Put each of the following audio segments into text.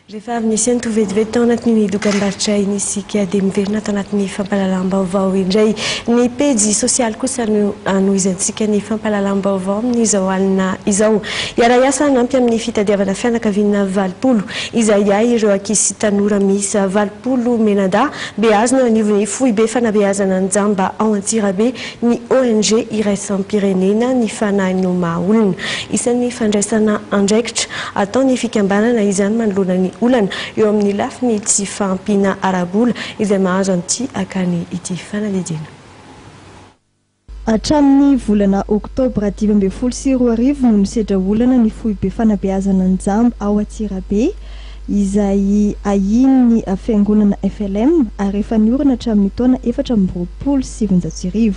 Rehefa avy nisy ny tovetivety tao anatin'ny dokam-barotra iny isika dia miverina tao anatin'ny fampahalalam-baovao indray ny pejy sosialy kosa no anohizantsika ny fampahalalam-baovao amin'izao alina izao. Iara-iasa hanampy amin'ny fitadiavana fianakaviana valopolo izay ay ireo ankizy sy tanora miisa valopolo menada beazina anivon'ny foibe fanabeazana Anjamba ao Antsirabe ny ONG iraisam-pirenena ny fanahin'ny maha-olona. Isan'ny fandraisana andraikitra ataony fikambanana izany manoloana ny olana eo amin'ny lafiny tsy fahampiana arabola izay mahazo an'ity akany ity fanadidina. Hatramin'ny volana Oktobra 2024 no nisedra olana ny foibe fanabeazana Anjamba ao Antsirabe izay ahiany fiangonana FLM ary efa niorina hatramin'ny taona 2027.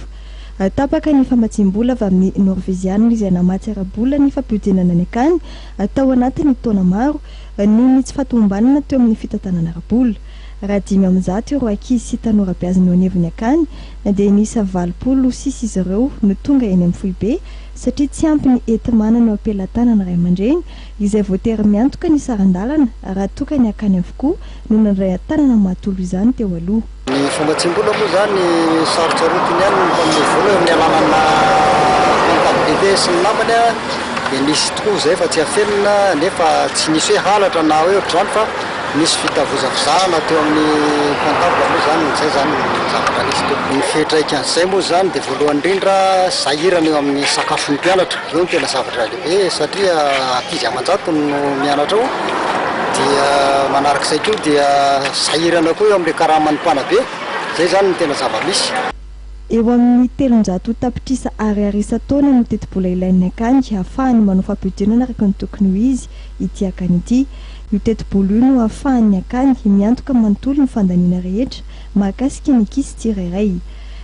Tapaka ny famatsim-bola avy amin'ny Norveziana izay namatsy arabola ny fampiodinana ny akany tao anatin'ny taona maro noho ny tsy fahatombanana teo amin'ny fitantanana arabola. Raha 5 amin'izany ireo ankizy sy tanora beazina eo anivony akany dia nisa 26 izy ireo no tonga eny amin'ny foibe satria tsy ampy ny enti-manana eo am-pelantanana ray aman-dreny izay voatery miantoka ny sarandalana raha toka ny akany avokoa no nandray tanana mahatolo izany teo aloha. Ny fombatsim-bola moa zany sarotra rotiny ihany amin'ny vola amin'ny alalana comptabilité sy ny namany dia nisy tokoa izay fa tsy afelona nefa tsy nisy hoe halatra na hoe ohatr'izany fa nisy fitavozavozahana teo amin'ny comptable moa zany zay zany zavatra nisy teo. Ny fiantraikan'izay moa zany dia voalohany indrindra sahirana eo amin'ny sakafon'ny mpianatra eo no tena zavatra lehibe satria ankizy aman-jato no mianatra ao dia manarak'izay koa dia sahirana koa eo amin'ilay karaman'ny mpanabe zay zany no tena zava-misy. Eo amin'ny 300 tapitrisa ariarisa taona no teti-bola ilain'ny akany ahafahany manao fampiodinana araka ny tokony ho izy ity akany ity. Io teti-bola io no ahafahan'ny akany miantoka manontolo ny fandaniana rehetra mahakasika ny ankizy tsirairay.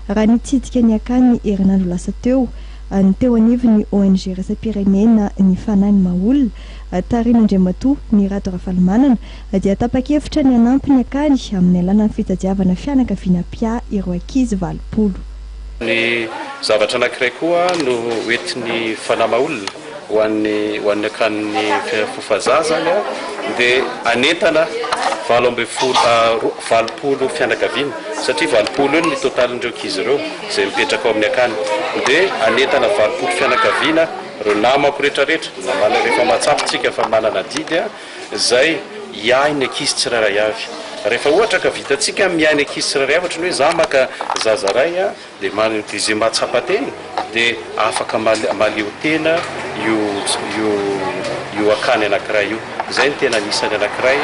Raha nitsidika ny akany herinandro lasa teo ny teo anivony ONG iraisam-pirenena ny fanahin'ny maha-olona Tarinandriamatoa ny Rado Rafalimanana dia tapa-kevitra ny hanampy ny akany amin'ny alalany fitadiavana fianakaviana pia ireo ankizy 20. Ny zavatra anankiray koa no hoentin'ny fanahy maha-olona ho an'ny akan'ny fofazazany dia anentana 20 fianakaviana satria 20 ny totalin'ireo ankizy ireo izay mipetraka ao amin'ny akany dia anentana 20 fianakaviana ireo namako rehetrarehetra namana rehefa matsapitsika fa manana didy izay hiahy ny ankizy tsirairay avy. Rehefa ohatra ka vitantsika miahy ny ankizy tsirairay avy ohatry ny hoe za maka zazaray dia izay matsapa teny dia afaka maleo tena io akany anankiray io. Izay ny tena nisany anankiray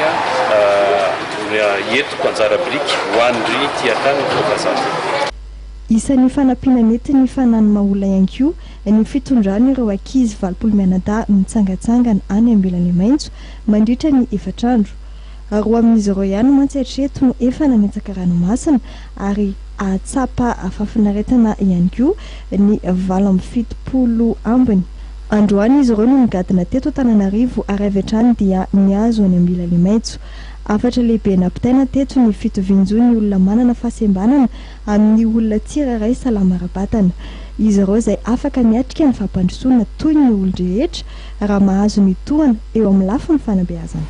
entiko anjara biriky ho an'ry ity akany ny fofazazana. Isan'ny fanampiana mety ny fanahin'ny maha-olona ihany koa ny fitondrany ireo ankizy 20 menada mitsangatsangana any ambelany maitso mandritra ny efatrandro. Roa amin'izy ireo ihany mantsy hatreto no efa nanetsaka ranomasina ary ahatsapa fafinaretana ihany koa ny 27 ambiny. Androany izy ireo no nigadina teto Antananarivo ary avy hatrany dia niazo any ambelany maitso. Afatra lehibe nampitaina teto ny fitovinjon'ny olona manana fahasembanana amin'ny olona tsirairay salama ara-batana. Izy ireo izay afaka miatrika ny fampandrosoana toy ny olon-drehetra raha mahazo ny tohana eo amin'ny lafiny fanabeazana.